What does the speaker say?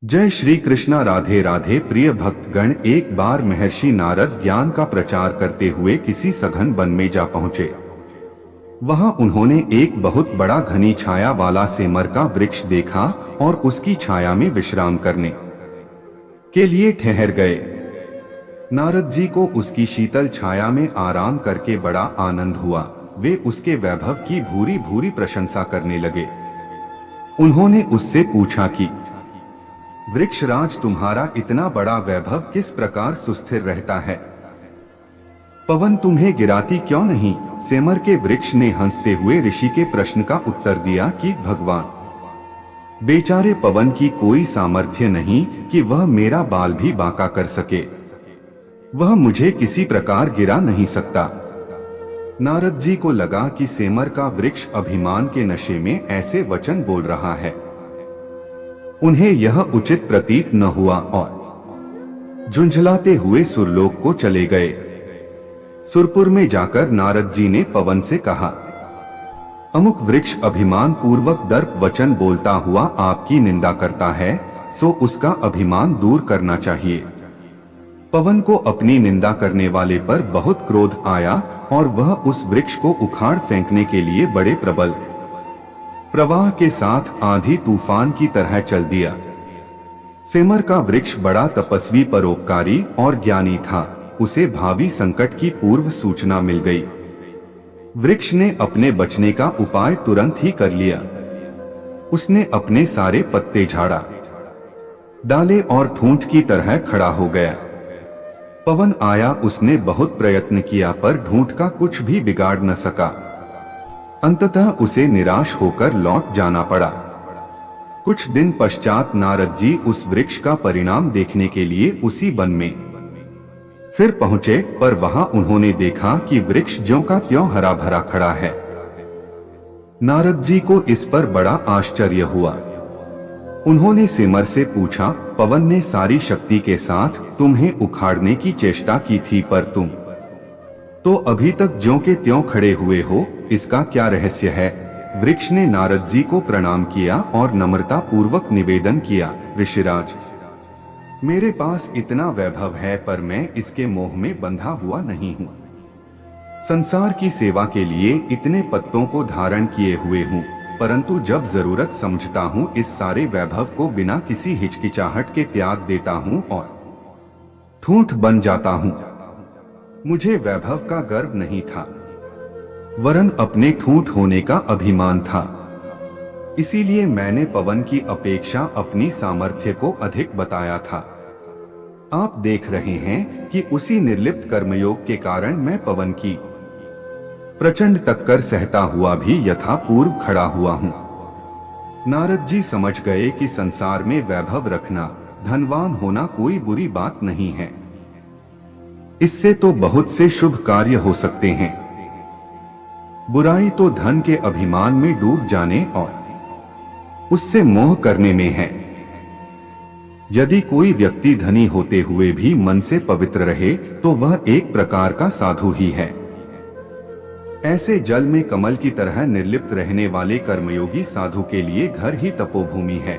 जय श्री कृष्णा। राधे राधे। प्रिय भक्तगण, एक बार महर्षि नारद ज्ञान का प्रचार करते हुए किसी सघन वन में जा पहुंचे। वहां उन्होंने एक बहुत बड़ा घनी छाया वाला सेमर का वृक्ष देखा और उसकी छाया में विश्राम करने के लिए ठहर गए। नारद जी को उसकी शीतल छाया में आराम करके बड़ा आनंद हुआ। वे उसके वैभव की भूरी भूरी प्रशंसा करने लगे। उन्होंने उससे पूछा कि वृक्षराज, तुम्हारा इतना बड़ा वैभव किस प्रकार सुस्थिर रहता है? पवन तुम्हें गिराती क्यों नहीं? सेमर के वृक्ष ने हंसते हुए ऋषि के प्रश्न का उत्तर दिया कि भगवान, बेचारे पवन की कोई सामर्थ्य नहीं कि वह मेरा बाल भी बांका कर सके। वह मुझे किसी प्रकार गिरा नहीं सकता। नारद जी को लगा कि सेमर का वृक्ष अभिमान के नशे में ऐसे वचन बोल रहा है। उन्हें यह उचित प्रतीत न हुआ और झुंझलाते हुए सुरलोक को चले गए। सुरपुर में जाकर नारद जी ने पवन से कहा, अमुक वृक्ष अभिमान पूर्वक दर्प वचन बोलता हुआ आपकी निंदा करता है, सो उसका अभिमान दूर करना चाहिए। पवन को अपनी निंदा करने वाले पर बहुत क्रोध आया और वह उस वृक्ष को उखाड़ फेंकने के लिए बड़े प्रबल प्रवाह के साथ आंधी तूफान की तरह चल दिया। सेमर का वृक्ष बड़ा तपस्वी, परोपकारी और ज्ञानी था। उसे भावी संकट की पूर्व सूचना मिल गई। वृक्ष ने अपने बचने का उपाय तुरंत ही कर लिया। उसने अपने सारे पत्ते झाड़ा डाले और ठूंठ की तरह खड़ा हो गया। पवन आया, उसने बहुत प्रयत्न किया पर ढूंढ का कुछ भी बिगाड़ न सका। अंततः उसे निराश होकर लौट जाना पड़ा। कुछ दिन पश्चात नारद जी उस वृक्ष का परिणाम देखने के लिए उसी वन में फिर पहुंचे, पर वहां उन्होंने देखा कि वृक्ष ज्यों का त्यों हरा भरा खड़ा है। नारद जी को इस पर बड़ा आश्चर्य हुआ। उन्होंने सेमर से पूछा, पवन ने सारी शक्ति के साथ तुम्हें उखाड़ने की चेष्टा की थी, पर तुम तो अभी तक ज्यों के त्यों खड़े हुए हो, इसका क्या रहस्य है? वृक्ष ने नारद जी को प्रणाम किया और नम्रता पूर्वक निवेदन किया, ऋषिराज, मेरे पास इतना वैभव है पर मैं इसके मोह में बंधा हुआ नहीं हूँ। संसार की सेवा के लिए इतने पत्तों को धारण किए हुए हूँ, परंतु जब जरूरत समझता हूँ इस सारे वैभव को बिना किसी हिचकिचाहट के त्याग देता हूँ और ठूंठ बन जाता हूँ। मुझे वैभव का गर्व नहीं था, वरन अपने ठूंठ होने का अभिमान था। इसीलिए मैंने पवन की अपेक्षा अपनी सामर्थ्य को अधिक बताया था। आप देख रहे हैं कि उसी निर्लिप्त कर्मयोग के कारण मैं पवन की प्रचंड टक्कर सहता हुआ भी यथा पूर्व खड़ा हुआ हूँ। नारद जी समझ गए कि संसार में वैभव रखना, धनवान होना कोई बुरी बात नहीं है। इससे तो बहुत से शुभ कार्य हो सकते हैं। बुराई तो धन के अभिमान में डूब जाने और उससे मोह करने में है। यदि कोई व्यक्ति धनी होते हुए भी मन से पवित्र रहे तो वह एक प्रकार का साधु ही है। ऐसे जल में कमल की तरह निर्लिप्त रहने वाले कर्मयोगी साधु के लिए घर ही तपोभूमि है।